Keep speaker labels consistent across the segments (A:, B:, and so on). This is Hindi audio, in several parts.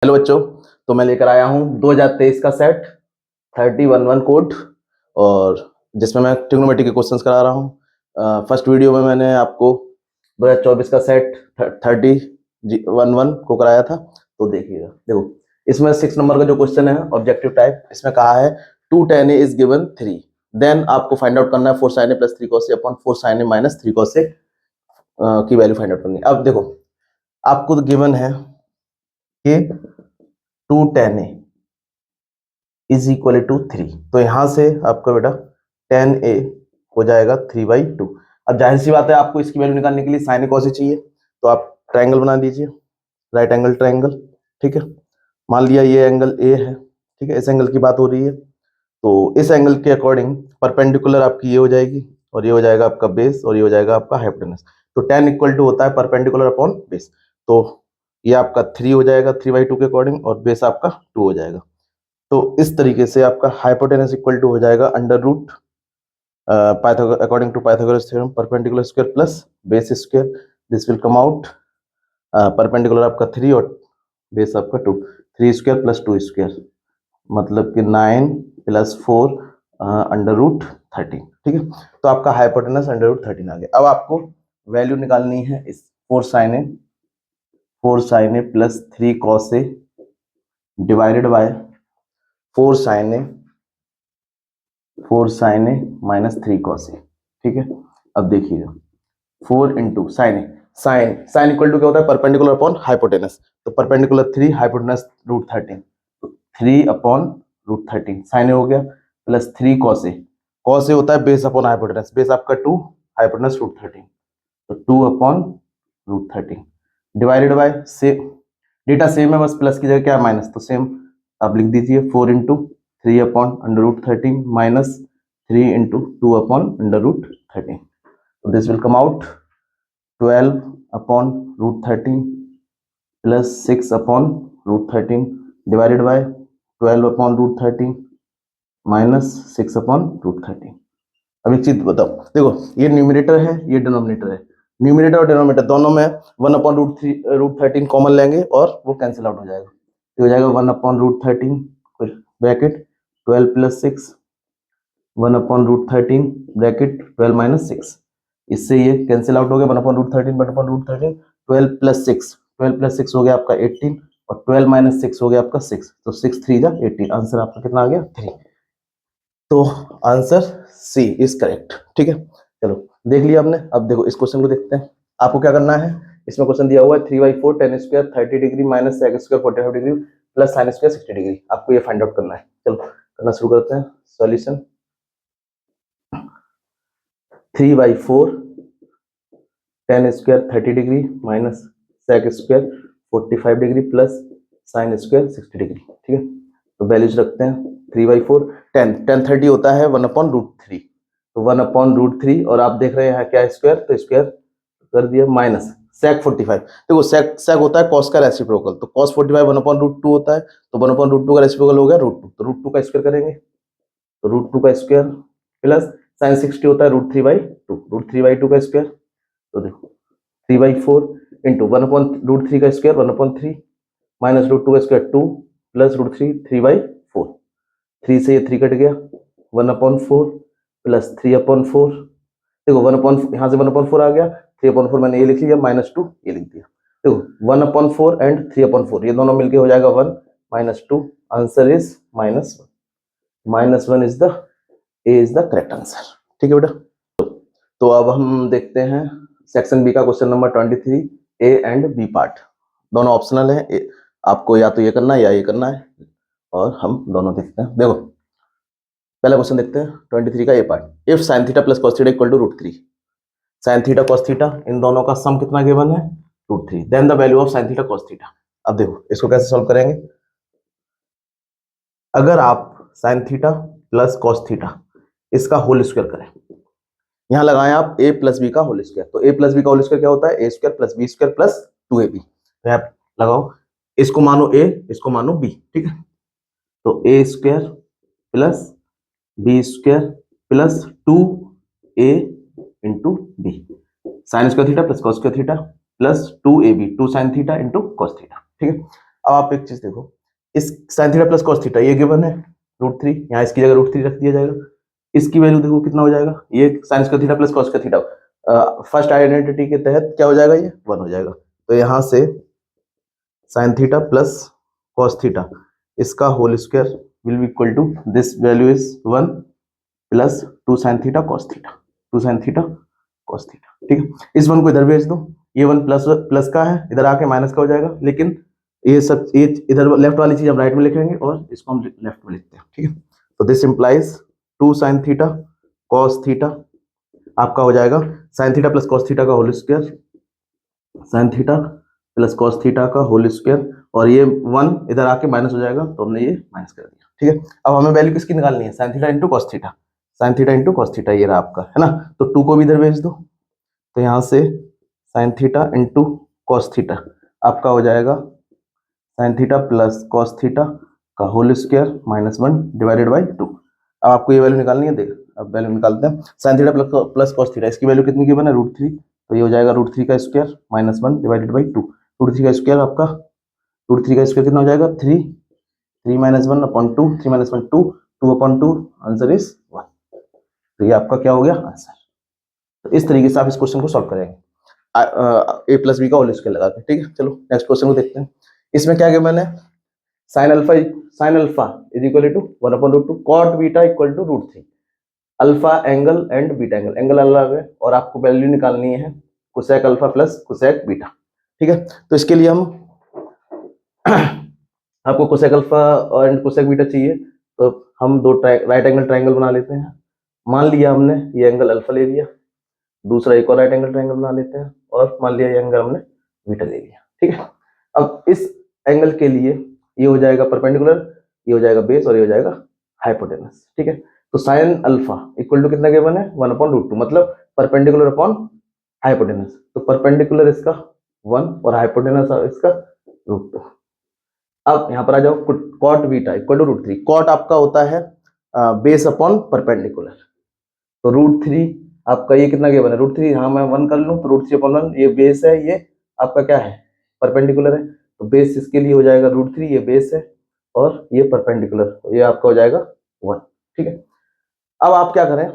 A: हेलो बच्चों, तो मैं लेकर आया हूँ 2023 का सेट 3011 कोड और जिसमें मैं ट्रिग्नोमेट्री के क्वेश्चंस करा रहा हूँ। फर्स्ट वीडियो में मैंने आपको 2024 का सेट 3011 को कराया था, तो देखिएगा। देखो इसमें 6 नंबर का जो क्वेश्चन है ऑब्जेक्टिव टाइप, इसमें कहा है 2 tan a is given 3, then आपको फाइंड आउट करना है 4 sin a plus 3 cos a upon 4 sin a minus 3 cos a की वैल्यू फाइंड आउट करनी है। अब देखो आपको गिवन है कि 2 tan a is equal to 3, तो यहां से आपका बेटा tan a हो जाएगा 3/2। अब जाहिर सी बात है आपको इसकी वैल्यू निकालने के लिए sin a cos a चाहिए, तो आप ट्रायंगल बना दीजिए, राइट एंगल ट्रायंगल। ठीक है, मान लिया ये एंगल a है, ठीक है, इस एंगल की बात हो रही है, तो इस एंगल के अकॉर्डिंग परपेंडिकुलर आपकी ये हो जाएगी और ये हो जाएगा आपका बेस और ये हो जाएगा आपका हाइपोटेनस। तो tan इक्वल टू होता है परपेंडिकुलर अपॉन बेस, तो ये आपका 3 हो जाएगा 3/2 के अकॉर्डिंग और बेस आपका 2 हो जाएगा। तो इस तरीके से आपका हाइपोटेनस इक्वल टू हो जाएगा under root according to Pythagoras theorem perpendicular square plus base square, this will come out perpendicular आपका 3 और बेस आपका 2, 3 स्क्वायर प्लस 2 स्क्वायर मतलब कि 9 प्लस 4 अंडर रूट 13। ठीक है, तो आपका हाइपोटेनस अंडर रूट 13 आ गया। अब आपको वैल्यू निकालनी है इस 4 sin a plus 3 cos a divided by 4 sin a minus 3 cos a। ठीक है, अब देखिएगा 4 इंटू साइन इक्वल टू क्या होता है परपेंडिकुलर अपॉन हाइपोटेनस, तो परपेंडिकुलर 3 हाइपोटेनस रूट 13, तो 3 अपॉन रूट 13 साइन हो गया प्लस 3 cos a होता है बेस अपॉन हाइपोटेनस, बेस आपका 2 हाइपोटेनस रूट 13, तो 2 अपॉन रूट 13 डिवाइडेड बाय से डेटा सेम है, बस प्लस की जगह क्या माइनस, तो सेम आप लिख दीजिए 4 into 3 upon under root 13 minus 3 into 2 upon under root 13, तो this will come out 12 upon root 13 plus 6 upon root 13 divided by 12 upon root 13 minus 6 upon root 13। अब एक चीज बताओ, देखो ये न्यूमरेटर है ये डिनोमिनेटर है, न्यूमरेटर और डिनोमिनेटर दोनों में 1 अपॉन रूट 13 कॉमन लेंगे और वो कैंसिल आउट हो जाएगा, तो हो जाएगा 1 upon root 13 bracket 12 plus 6 1 upon root 13 bracket 12 minus 6, इससे ये कैंसिल आउट हो गया 1 अपॉन रूट 13 12 प्लस 6 हो गया आपका 18 और 12 माइनस 6 हो गया आपका 6, तो 6 3 जा 18, आंसर आपका कितना आ गया 3। तो आंसर सी इज करेक्ट। ठीक है, चलो देख लिया आपने। अब देखो इस क्वेश्चन को देखते हैं, आपको क्या करना है। इसमें क्वेश्चन दिया हुआ है 3/4 tan square 30 degree minus sec square 45 degree plus sin square 60 degree, आपको ये फाइंड आउट करना है। चलो करना शुरू करते हैं। Solution 3/4 tan square 30 degree minus sec square 45 degree plus sin square 60 degree. ठीक है, तो वैल्यूज रखते हैं 3/4 tan 30 होता है 1 अपॉन रूट 3, तो 1 अपॉन रूट 3 और आप देख रहे हैं क्या स्क्वायर, तो स्क्वायर कर दिया माइनस sec 45, देखो sec होता है cos का रेसिप्रोकल, तो cos 45 1 अपॉन रूट 2 होता है, तो 1 अपॉन रूट 2 का रेसिप्रोकल हो गया रूट 2, तो रूट 2 का स्क्वायर करेंगे, तो रूट 2 का स्क्वायर प्लस sin 60 होता है रूट 3/2 का स्क्वायर, तो देखो 3/4 इंटू 1 अपॉन रूट 3 का स्क्वायर 1 अपॉन 3 माइनस रूट 2 का स्क्वायर 2 प्लस रूट 3 3/4, 3 से ये 3 कट गया 1 अपॉन 4 प्लस 3 अपॉन 4, देखो 1 अपॉन यहाँ से 1 अपॉन 4 आ गया, 3 अपॉन 4 मैंने ये लिख लिया माइनस 2 ये लिख दिया, देखो 1 अपॉन 4 एंड 3 अपॉन 4 ये दोनों मिलके हो जाएगा 1 minus 2, answer is -1 is the A is the correct answer. ठीक है बेटा, तो अब हम देखते हैं सेक्शन बी का question number 23 A and B part, दोनों ऑप्शनल है, आपको या तो ये करना है या ये करना है, और हम दोनों देखते हैं। देखो पहला क्वेश्चन देखते हैं 23 का A part, if sin theta plus cos theta equal to root 3, sin theta cos theta इन दोनों का सम कितना गिवन है root 3, then the value of sin theta cos theta. अब देखो इसको कैसे सॉल्व करेंगे, अगर आप sin theta plus cos theta इसका होल स्क्वायर करें, यहां लगाएं आप a प्लस बी का होल स्क्वायर, तो a प्लस बी का होल स्क्वायर क्या होता है a square plus B square plus 2ab, तो आप लगाओ इसको मानो a इसको मानो b। ठीक है, तो a square plus B square plus 2a into B, sine square theta plus cos square theta plus 2ab 2 sine theta into cos theta. ठीक है, अब आप एक चीज देखो, इस sine theta plus cos theta ये गिवन है √3, यहाँ इसकी जगह √3 रख दिया जाएगा। इसकी वैल्यू देखो कितना हो जाएगा, ये sign square theta plus cos का थीटा फर्स्ट आइडेंटिटी के तहत क्या हो जाएगा, ये 1 हो जाएगा। तो यहाँ से sine theta plus cos theta इसका whole square will be equal to this value is 1 plus 2 sine theta cos theta, 2 sine theta cos theta. ठीक है, इस 1 को इधर भेज दो, ये 1 प्लस प्लस का है, इधर आके माइनस का हो जाएगा, लेकिन ये सब ये इधर लेफ्ट वाली चीज हम राइट में लिखेंगे और इसको हम लेफ्ट में लिखते हैं। ठीक है, तो this implies 2 sine theta cos theta आपका हो जाएगा sine theta plus cos theta का whole square, sine theta plus cos theta का होल स्क्वायर, और ये 1 इधर आके माइनस हो जाएगा, तो हमने ये माइनस कर दिया। ठीक है, अब हमें वैल्यू किसकी निकालनी है, sign theta into cos theta, sign theta into cos theta ये रहा आपका, है ना। तो 2 को भी इधर भेज दो, तो यहाँ से sine theta into cos theta आपका हो जाएगा sine theta plus cos theta का होल स्क्वायर -1 डिवाइडेड बाई 2। अब आपको ये वैल्यू निकालनी है, देख अब वैल्यू निकालते हैं। Sign theta plus cos theta इसकी वैल्यू कितनी गिवन है, √3, तो ये हो जाएगा √3 का स्क्वायर -1 डिवाइडेड बाई 2। √3 का स्क्वायर आपका, √3 का स्क्वायर कितना हो जाएगा 3, 3 - 1 अपॉन 2, 3 - 1 2, 2 अपॉन 2, आंसर इज 1। तो ये आपका क्या हो गया आंसर। तो इस तरीके से आप इस क्वेश्चन को सॉल्व करेंगे a प्लस बी का होल स्क्वायर लगा के। ठीक है, चलो नेक्स्ट क्वेश्चन को देखते हैं। इसमें क्या गिवन है, sine alpha is equal to 1/√2 cot beta equal to √3, alpha angle and beta angle अलग है, और आपको वैल्यू निकालनी है cosec alpha plus cosec beta. ठीक है, तो इसके लिए हम आपको कोसेक अल्फा और कोसेक बीटा चाहिए, तो हम दो राइट एंगल ट्राइंगल बना लेते हैं। मान लिया हमने ये एंगल अल्फा ले लिया, दूसरा एक और राइट एंगल ट्राइंगल बना लेते हैं, और मान लिया ये एंगल हमने बीटा ले लिया। ठीक है, अब इस एंगल के लिए ये हो जाएगा परपेंडिकुलर, ये हो जाएगा बेस, और ये हो जाएगा हाइपोटेनस। ठीक है, तो साइन अल्फा इक्वल टू कितना गिवन है 1/√2, मतलब परपेंडिकुलर अपॉन हाइपोटेनस, तो परपेंडिकुलर इसका 1 और हाइपोटेनस इसका √2। अब यहाँ पर आ जाओ, cot beta equal to √3, cot आपका होता है बेस अपॉन परपेंडिकुलर, तो √3 आपका ये कितना गिवन है √3, हाँ मैं 1 कर लूँ तो √3/1, ये बेस है, ये आपका क्या है परपेंडिकुलर है, तो बेस इसके लिए हो जाएगा √3, ये बेस है और ये परपेंडिकुलर, ये आपका हो जाएगा 1। ठीक है, अब आप क्या करें,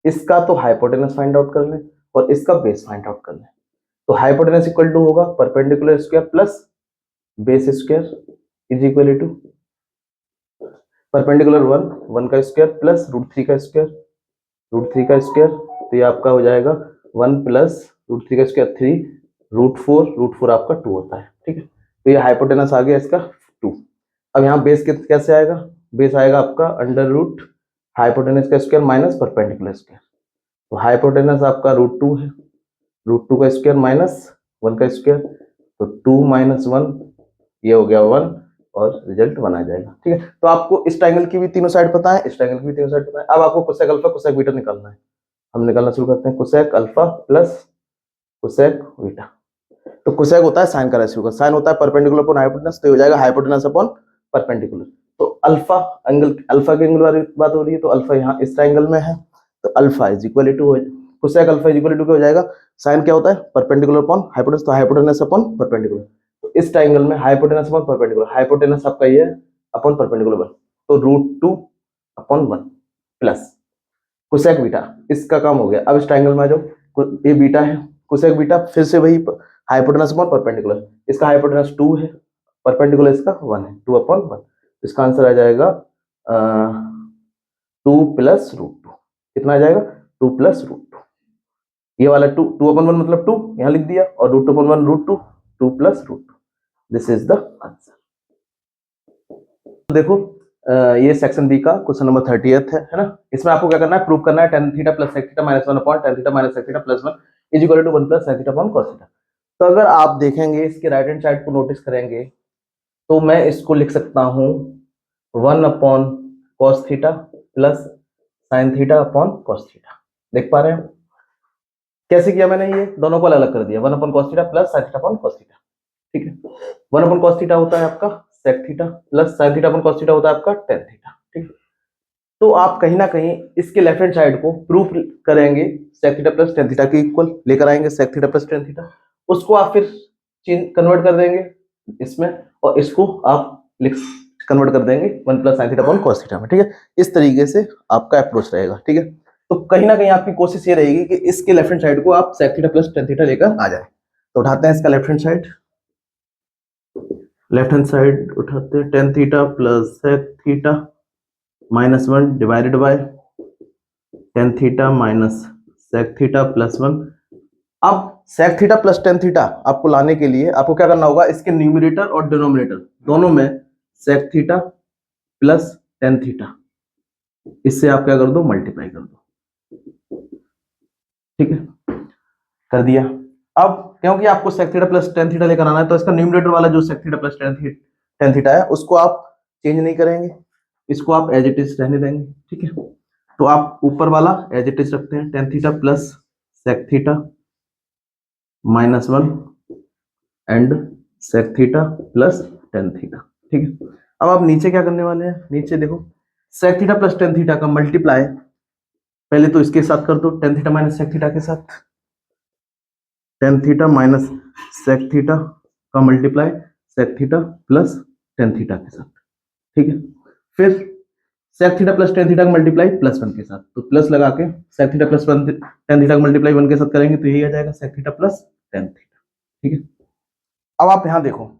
A: इसका तो हाइपोटेनस फाइंड आउट कर लें और इसका बेस फाइंड आउट कर लें। तो हाइपोटेनस इक्वल टू होगा perpendicular square plus base square is equal to perpendicular 1 का स्क्वायर प्लस √3 का स्क्वायर, √3 का स्क्वायर, तो ये आपका हो जाएगा 1 प्लस √3 का स्क्वायर 3, √4 आपका 2 होता है। ठीक है, तो ये हाइपोटेनस आ गया इसका 2। अब यहाँ बेस कैसे आएगा, बेस आएगा आपका अंडर रूट हाइपोटेनस का स्क्वायर माइनस परपेंडिकुलर स्क्वायर, तो हाइपोटेनस आपका √2 है, √2 का स्क्वायर माइनस 1 का स्क्वायर, तो 2 - 1 ये हो गया 1 और रिजल्ट 1 आ जाएगा। ठीक है, तो आपको इस ट्रायंगल की भी तीनों साइड पता है, इस ट्रायंगल की भी तीनों साइड पता है। अब आपको कोसेक अल्फा कोसेक बीटा निकालना है, हम निकालना शुरू करते हैं। Cosec alpha plus cosec beta, तो कोसेक होता है साइन का रेशियो का, साइन होता है परपेंडिकुलर अपॉन हाइपोटेनस, तो ये हो जाएगा हाइपोटेनस अपॉन परपेंडिकुलर। तो अल्फा एंगल, अल्फा के एंगल वाली बात हो रही है, तो अल्फा यहाँ इस ट्रायंगल में है, तो alpha is equal to cosec alpha is equal to क्या हो जाएगा, साइन क्या होता है परपेंडिकुलर अपॉन हाइपोटेनस, तो हाइपोटेनस अपॉन परपेंडिकुलर, तो इस ट्रायंगल में हाइपोटेनस अपॉन परपेंडिकुलर, हाइपोटेनस आपका ये अपॉन परपेंडिकुलर 1, तो √2/1 प्लस कोसेक बीटा, इसका काम हो गया। अब इस ट्रायंगल में आ जाओ, ये बीटा है, कोसेक बीटा फिर से वही हाइपोटेनस अपॉन परपेंडिकुलर, इसका हाइपोटेनस 2 है, परपेंडिकुलर इसका 1 है, 2/1, इसका आंसर आ जाएगा 2 प्लस √2, कितना आ जाएगा 2 प्लस √2, ये वाला 2/1 मतलब 2 यहाँ लिख दिया, और √2/1 √2, 2 plus √2, this is the answer. देखो ये सेक्शन बी का क्वेश्चन नंबर 30th है ना। इसमें आपको क्या करना है, प्रूव करना है tan theta plus sec theta -1 upon tan theta minus sec theta plus 1 is equal to 1 plus sin theta upon cos theta. तो अगर आप देखेंगे इसके राइट हैंड साइड को नोटिस करेंगे, तो मैं इसको लिख सकता हूँ 1 अपॉन cos theta plus sin theta upon cos theta. देख पा रहे हैं कैसे किया मैंने, ये दोनों को अलग अलग कर दिया, 1 अपॉन cos theta plus sin theta upon cos theta. ठीक है, 1 अपॉन cos थीटा होता है आपका sec theta plus sin theta upon cos theta होता है आपका tan थीटा। ठीक है, तो आप कहीं ना कहीं इसके लेफ्ट हैंड साइड को प्रूफ करेंगे sec theta plus tan theta के इक्वल लेकर आएंगे, sec theta plus tan theta, उसको आप फिर कन्वर्ट कर देंगे इसमें, और इसको आप कन्वर्ट कर देंगे 1 plus sine theta upon cos theta में, ठीक है। इस तरीके से आपका अप्रोच रहेगा, ठीक है। तो कहीं ना कहीं आपकी कोशिश ये रहेगी कि इसके लेफ्ट हैंड साइड को आप sec theta plus tan theta लेकर आ जाए। तो उठाते हैं इसका left hand side, left hand side उठाते हैं tan theta plus sec theta minus 1 divided by tan theta minus sec theta plus 1। अब sec theta plus tan theta आपको लाने के लिए आपको क्या करना होगा, इसके न्यूमरेटर और डिनोमिनेटर दोनों में sec theta plus tan theta, इससे आप क्या कर दो, मल्टीप्लाई कर दो, ठीक है, कर दिया। अब क्योंकि आपको sec theta plus tan theta लेकर आना है, तो इसका न्यूमरेटर वाला जो sec theta plus tan theta है उसको आप चेंज नहीं करेंगे, इसको आप एज इट इज रहने देंगे, ठीक है। तो आप ऊपर वाला एज इट इज रखते हैं, tan theta plus sec theta minus 1 and sec theta plus tan theta, ठीक है। अब आप नीचे क्या करने वाले हैं, नीचे देखो sec theta plus tan theta का मल्टीप्लाई पहले तो इसके साथ कर दो, tan theta minus sec theta के साथ, tan theta minus sec theta का multiply sec theta plus tan theta के साथ, ठीक है। फिर sec theta plus tan theta का मल्टीप्लाई प्लस 1 के साथ, तो प्लस लगा के sec theta plus tan theta का मल्टीप्लाई 1 के साथ करेंगे तो यही आ जाएगा sec theta plus tan theta, ठीक है। अब आप यहां देखो,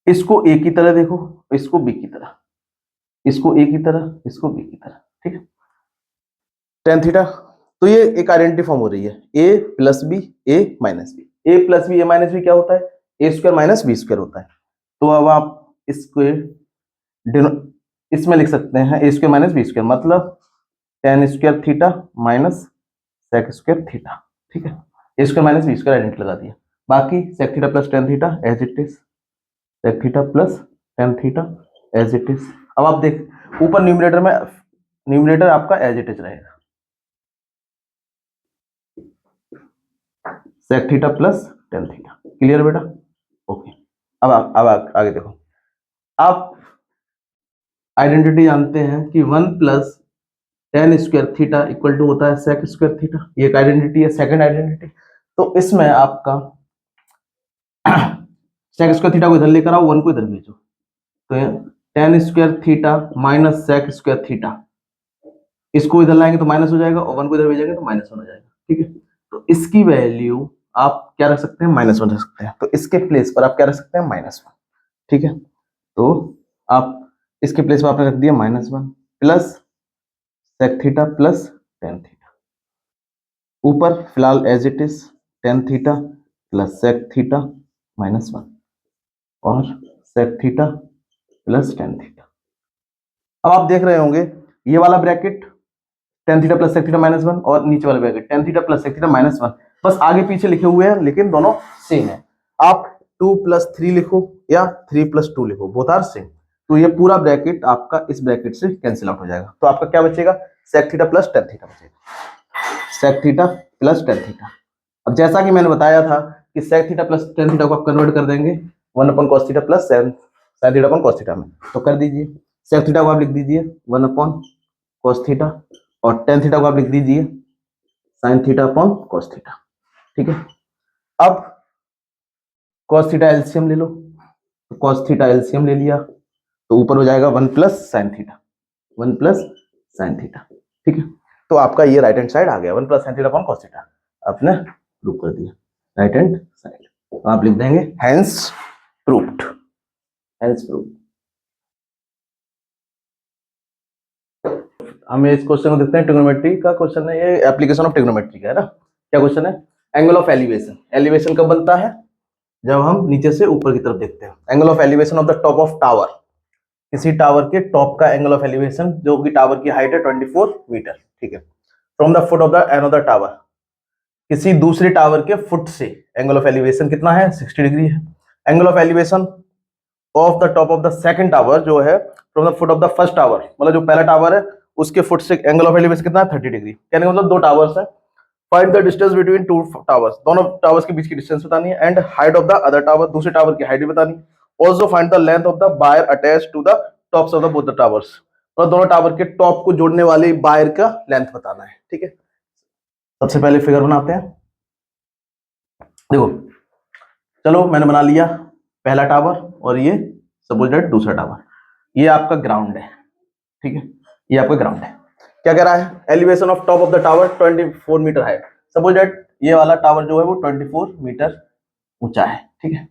A: इसको ए की तरह देखो, इसको बी की तरह, इसको ए की तरह, इसको बी की तरह, ठीक है। टेन थीटा, तो ये एक आइडेंटिटी फॉर्म हो रही है, ए प्लस बी ए माइनस बी, ए प्लस बी ए माइनस बी क्या होता है, A square minus B square होता है। तो अब आप इसको इसमें लिख सकते हैं A square minus B square, मतलब tan square theta minus sec square theta, ठीक है। A square minus B square identity लगा दिया, बाकी sec theta plus tan theta as it is, sec theta plus tan theta as it is. अब आप देख ऊपर न्यूमरेटर में, न्यूमरेटर आपका एज इट इज रहेगा, sec theta plus tan theta, clear बेटा, ओके। अब आगे देखो, आप आइडेंटिटी जानते हैं कि 1 plus tan square theta equal to होता है सेक स्क्वायर थीटा, ये एक आइडेंटिटी है, सेकंड आइडेंटिटी। तो इसमें आपका सेक स्क्वायर थीटा को इधर लेकर आओ, 1 को इधर भेजो, तो tan square theta minus sec square theta, इसको इधर लाएंगे तो माइनस हो जाएगा, और 1 को इधर भेजेंगे तो माइनस हो जाएगा, ठीक है। तो इसकी वैल्यू आप क्या रख सकते हैं, माइनस 1 रख सकते हैं, तो इसके प्लेस पर आप क्या रख सकते हैं, माइनस 1, ठीक है। तो आप इसके प्लेस पर आपने रख दिया minus 1 plus sec theta plus tan theta, ऊपर फिलहाल as it is tan theta plus sec theta minus 1 और sec theta plus tan theta. अब आप देख रहे होंगे ये वाला bracket tan theta plus sec theta minus 1 और नीचे वाला bracket tan theta plus sec theta minus 1, बस आगे पीछे लिखे हुए हैं लेकिन दोनों सेम है। आप 2 प्लस 3 लिखो या 3 प्लस 2 लिखो, बोथ आर सेम, तो ये पूरा ब्रैकेट आपका इस ब्रैकेट से कैंसिल आउट हो जाएगा, तो आपका क्या बचेगा, sec theta plus tan theta बचेगा, sec theta plus tan theta. अब जैसा कि मैंने बताया था कि sec theta plus tan theta को आप कन्वर्ट कर देंगे 1 upon cos theta plus sine theta upon cos theta में, तो कर दीजिए, सेक थीटा को आप लिख दीजिए 1 अपॉन कॉस थीटा और टेन थीटा को आप लिख दीजिए sign theta upon cos theta, ठीक है। अब कॉस थीटा एलसीएम ले लो, तो कॉस थीटा एलसीएम ले लिया तो ऊपर हो जाएगा 1 plus sine theta, 1 plus sine theta, ठीक है। तो आपका ये राइट हैंड साइड आ गया 1 plus sine theta upon cos theta, आपने प्रूव कर दिया राइट हैंड साइड, तो आप लिख देंगे हेंस प्रूव्ड, हेंस प्रूव्ड। हमें इस क्वेश्चन को देखते हैं, ट्रिग्नोमेट्री का क्वेश्चन है, ये एप्लीकेशन ऑफ ट्रिग्नोमेट्री का है ना। क्या क्वेश्चन है, एंगल ऑफ एलिवेशन, एलिवेशन कब बनता है, जब हम नीचे से ऊपर की तरफ देखते हैं। Angle of elevation of the top of tower, किसी टावर के टॉप का एंगल ऑफ एलिवेशन, जो कि टावर की हाइट है 24 मीटर, ठीक है। From the foot of the another tower, किसी दूसरे टावर के फुट से एंगल ऑफ एलिवेशन कितना है, 60 डिग्री है। Angle of elevation of the top of the second tower जो है from the foot of the first tower, मतलब जो पहला टावर है उसके फुट से एंगल ऑफ एलिवेशन कितना है, 30 डिग्री। कहने का मतलब दो टावर्स है, find the distance between two towers, दोनों टावर्स के बीच की डिस्टेंस बतानी है, and height of the other tower, दूसरे टावर की हाइट भी बतानी है। Also find the length of the wire attached to the tops of the both the towers, और दोनों टावर के टॉप को जोड़ने वाले वायर का लेंथ बताना है, ठीक है। सबसे पहले फिगर बनाते हैं, देखो चलो मैंने बना लिया पहला टावर और ये सपोज दैट दूसरा टावर, ये आपका ग्राउंड है, ठीक है, ये आपका ग्राउंड है। क्या कह रहा है, elevation of top of the tower 24 metre height. Suppose that ये वाला टावर जो है वो 24 मीटर ऊंचा है, ठीक है,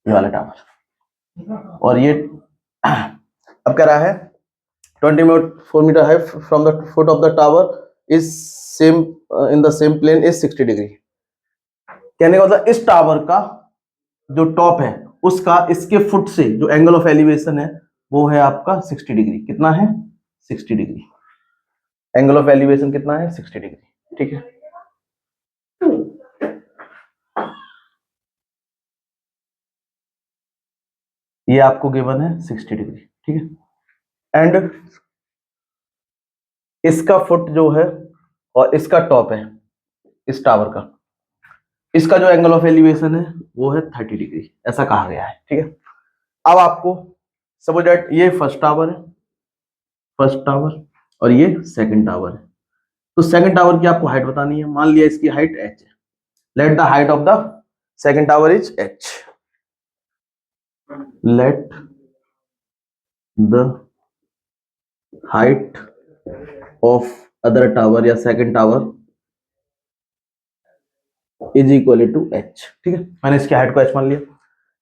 A: ये वाला टावर, और ये अब कह रहा है 24 metre height from the foot of the tower is same in the same plane is 60 degree. कहने का मतलब इस टावर का जो टॉप है उसका इसके फुट से जो एंगल ऑफ एलिवेशन है वो है आपका 60 डिग्री। कितना है, 60 डिग्री। एंगल ऑफ एलिवेशन कितना है, 60 डिग्री, ठीक है। ये आपको गिवन है 60 डिग्री, ठीक है। एंड इसका फुट जो है और इसका टॉप है इस टावर का, इसका जो एंगल ऑफ एलिवेशन है वो है 30 डिग्री, ऐसा कहा गया है, ठीक है। अब आपको सपोज दैट ये फर्स्ट टावर है, फर्स्ट टावर, और ये सेकंड टावर है। तो सेकंड टावर की आपको हाइट बतानी है। मान लिया इसकी हाइट h है। Let the height of the second tower is h। Let the height of other tower या second tower is equal to h, ठीक है। मैंने इसकी हाइट को h मान लिया।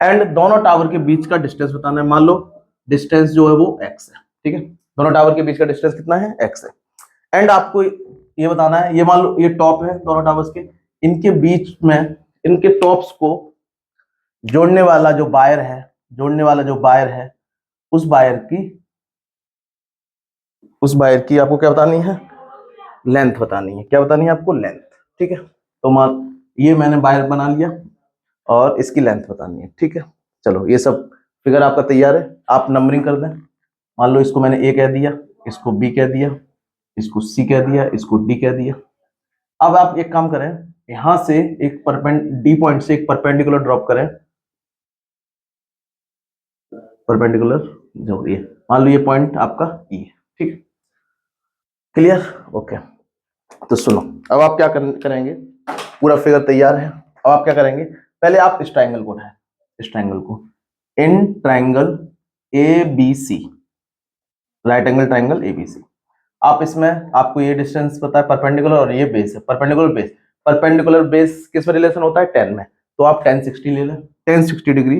A: एंड दोनों टावर के बीच का डिस्टेंस बताना है। मान लो डिस्टेंस जो है वो x है, ठीक है। दोनों टावर के बीच का डिस्टेंस कितना है, x है। एंड आपको ये बताना है, ये मान लो ये टॉप है दोनों टावर्स के, इनके बीच में इनके टॉप्स को जोड़ने वाला जो वायर है, जोड़ने वाला जो वायर है उस वायर की आपको क्या बतानी है, लेंथ बतानी है। क्या बतानी है आपको, लेंथ, ठीक है। तो मान ये मैंने वायर बना लिया और इसकी लेंथ बतानी है, ठीक है। चलो ये सब फिगर आपका तैयार है, आप नंबरिंग कर दें। मान लो इसको मैंने ए कह दिया, इसको बी कह दिया, इसको सी कह दिया, इसको डी कह दिया। अब आप एक काम करें, यहां से एक डी पॉइंट से एक परपेंडिकुलर ड्रॉप करें, परपेंडिकुलर जो ये मान लो ये पॉइंट आपका ई है, ठीक है। Clear, okay. तो सुनो, अब आप क्या करेंगे, पूरा फिगर तैयार है। अब आप क्या करेंगे, पहले आप इस ट्राइंगल को उठाएं, इस ट्राइंगल को, in triangle A B C, right angle triangle ABC. आप इसमें आपको ये डिस्टेंस पता है परपेंडिकुलर और ये बेस है, परपेंडिकुलर बेस। परपेंडिकुलर बेस किस में रिलेशन होता है, 10 में। तो आप 1060 ले लें, 1060 डिग्री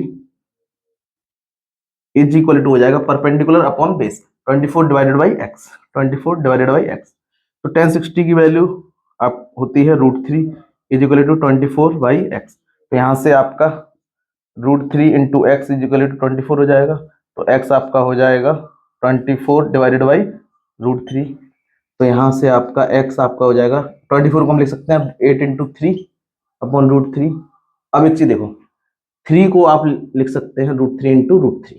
A: इज इक्वल टू हो जाएगा perpendicular upon base 24 divided by X, 24 divided by X. तो 1060 की वैल्यू आप होती है √3 is equal to 24 by X. तो यहाँ से आपका √3 into X is equal to 24 हो जाएगा। तो एक्स आपका हो जाएगा 24 डिवाइडेड बाई √3। तो यहाँ से आपका x आपका हो जाएगा 24 को हम लिख सकते हैं 8 इंटू 3 अपॉन √3। अब एक चीज देखो, 3 को आप लिख सकते हैं √3 इंटू √3,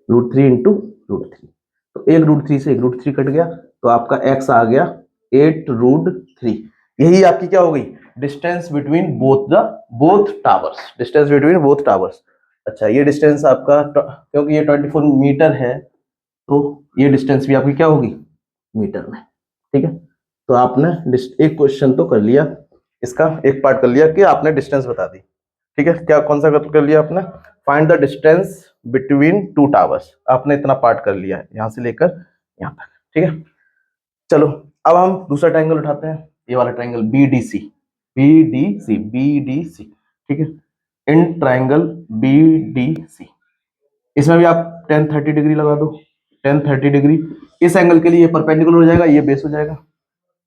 A: √3 इंटू √3। तो एक √3 से एक √3 कट गया, तो आपका x आ गया 8 √3। यही आपकी क्या हो गई, distance between both towers, distance between both towers. अच्छा ये डिस्टेंस आपका क्योंकि ये 24 मीटर है तो ये डिस्टेंस भी आपकी क्या होगी, मीटर में, ठीक है। तो आपने एक क्वेश्चन तो कर लिया, इसका एक पार्ट कर लिया कि आपने डिस्टेंस बता दी, ठीक है। क्या कौन सा कर लिया आपने, find the distance between two towers. आपने इतना पार्ट कर लिया है यहां से लेकर यहां तक, ठीक है। चलो अब हम दूसरा ट्रायंगल उठाते हैं, ये वाला ट्रायंगल BDC, BDC, ठीक है। इन ट्रायंगल BDC, इसमें भी आप 1030 डिग्री लगा दो, 1030 डिग्री। इस एंगल के लिए परपेंडिकुलर हो जाएगा, ये बेस हो जाएगा,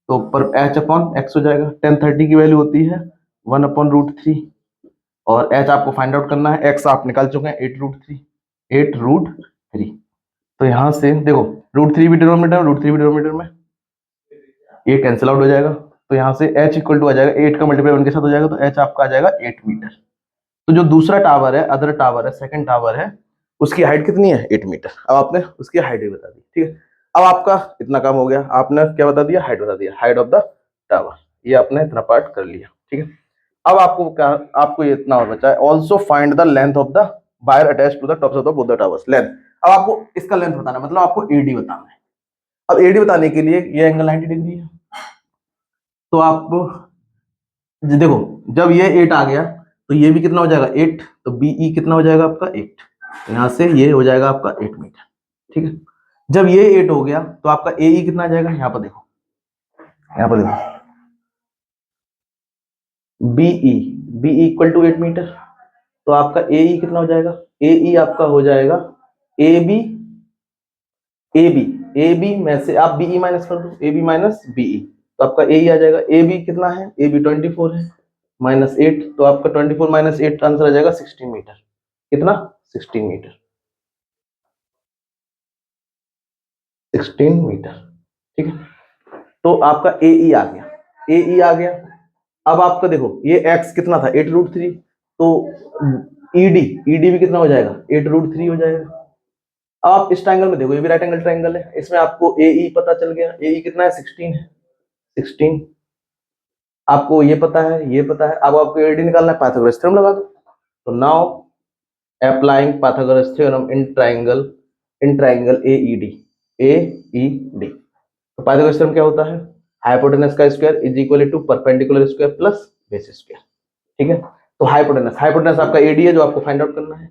A: तो पर h अपॉन एक्स हो जाएगा। 1030 की वैल्यू होती है 1 अपॉन √3 और h आपको फाइंड आउट करना है, x आप निकाल चुके हैं 8 √3। तो यहां से देखो √3 भी डिनोमिनेटर में, √3 भी डिनोमिनेटर में, ये कैंसिल आउट हो जाएगा। तो यहाँ से h इक्वल टू आ जाएगा 8 का मल्टीप्लाई 1 के साथ हो जाएगा, तो h आपका आ जाएगा 8 मीटर। तो जो दूसरा टावर है, अदर टावर है, सेकंड टावर है, उसकी हाइट कितनी है, 8 मीटर। अब आपने उसकी हाइट भी बता दी, ठीक है। अब आपका इतना काम हो गया, आपने क्या बता दिया, हाइट बता दिया, हाइट ऑफ द टावर, ये आपने इतना पार्ट कर लिया, ठीक है। अब आपको क्या, आपको ये इतना और बचा है, also find the length of the wire attach to the tops of the both the towers, length. अब आपको इसका लेंथ बताना है, मतलब आपको AD बताना है। अब AD बताने के लिए ये एंगल 90 डिग्री है, तो आप देखो जब ये 8 आ गया तो ये भी कितना हो जाएगा 8, तो बीई कितना हो जाएगा आपका 8, यहाँ से ये हो जाएगा आपका 8 मीटर। ठीक है, जब ये 8 हो गया तो आपका एई कितना आ जाएगा, यहाँ पर देखो, यहाँ पर देखो, BE BE equal to 8 metre, तो आपका एई कितना हो जाएगा, एई आपका हो जाएगा A B A B A B में से आप बीई माइनस कर दो, ए बी माइनस बीई, तो आपका एई आ जाएगा, ए बी कितना है, ए बी 24 है, माइनस 8, तो आपका 24 माइनस 8 आंसर आ जाएगा 16 मीटर। कितना, 16 मीटर, 16 मीटर। ठीक है, तो आपका एई आ गया, एई आ गया। अब आपका देखो ये x कितना था 8√3, तो ईडी ईडी भी कितना हो जाएगा 8√3 हो जाएगा। अब आप इस ट्रायंगल में देखो, ये भी राइट एंगल ट्रायंगल है, इसमें आपको एई पता चल गया, एई कितना है 16 है, 16 आपको ये पता है, ये पता है। अब आपको एडी निकालना है, पाइथागोरस थ्योरम लगा दो। तो now applying Pythagoras theorem in triangle AED, AED, तो पाइथागोरस थ्योरम क्या होता है, हाइपोटेनस का square is equal to perpendicular square plus base square. ठीक है, तो हाइपोटेनस आपका एडी है जो आपको फाइंड आउट करना है,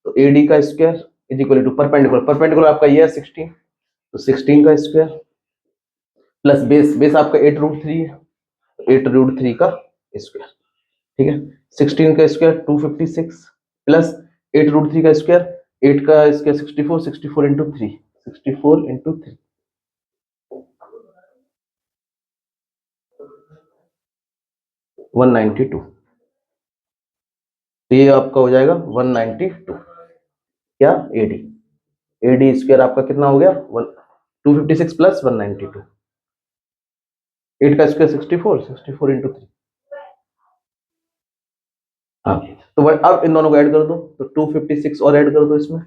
A: तो एडी का square is equal to perpendicular आपका ये है 16, तो 16 का स्क्वायर प्लस बेस आपका 8√3 है, 8√3 का स्क्वायर। ठीक है, 16 का स्क्वायर 256 प्लस 8√3 का स्क्वायर, 8 का स्क्वायर 64, 64 इंटू 3, 64 इंटू 3, 192, तो ये आपका हो जाएगा 192 क्या एडी, एडी स्क्वायर आपका कितना हो गया 256 प्लस 192, 8 का स्क्वायर 64, 64 इंटू 3। हाँ, तो अब इन दोनों को ऐड कर दो, तो 256 और ऐड कर दो इसमें,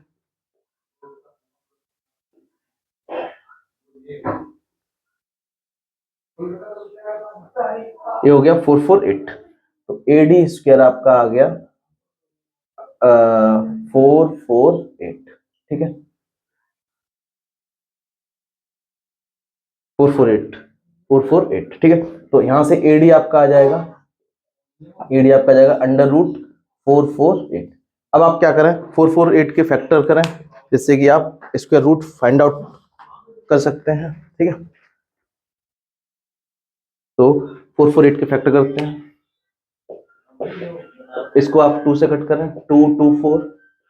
A: ये हो गया 448, तो एडी स्क्वायर आपका आ गया 448। ठीक है, 448, ठीक है, तो यहां से एडी आपका आ जाएगा, एडी आपका आ जाएगा √448। अब आप क्या करें, 448 के फैक्टर करें, जिससे कि आप स्क्वायर रूट फाइंड आउट कर सकते हैं। ठीक है, तो 448 के फैक्टर करते हैं, इसको आप 2 से कट करें, 2 2 4,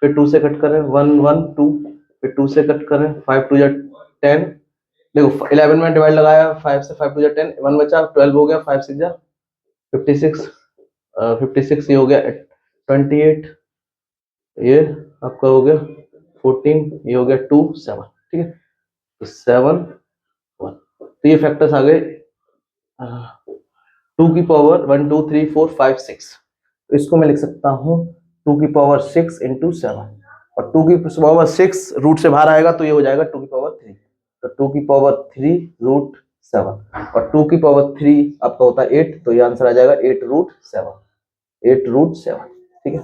A: फिर 2 से कट करें 1 1 2, फिर 2 से कट करें 5 2 10, देखो 11 में डिवाइड लगाया, 5 से 5 2 10, 1 बचा, 12 हो गया, 5 6 56, 56 ये हो गया 28, ये आपका हो गया 14, ये हो गया 2 7। ठीक है, तो 7 1, तो ये फैक्टर्स आ गए 2 की पावर 1 2 3 4 5 6, तो इसको मैं लिख सकता हूँ 2 की पावर 6 इंटू 7, और 2 की पावर 6 रूट से बाहर आएगा तो ये हो जाएगा 2 की पावर 3, तो 2 की पावर 3 रूट 7, और 2 की पावर 3 आपका होता है 8, तो ये आंसर आ जाएगा 8√7, 8√7। ठीक है,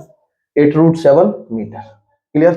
A: 8√7 मीटर। क्लियर।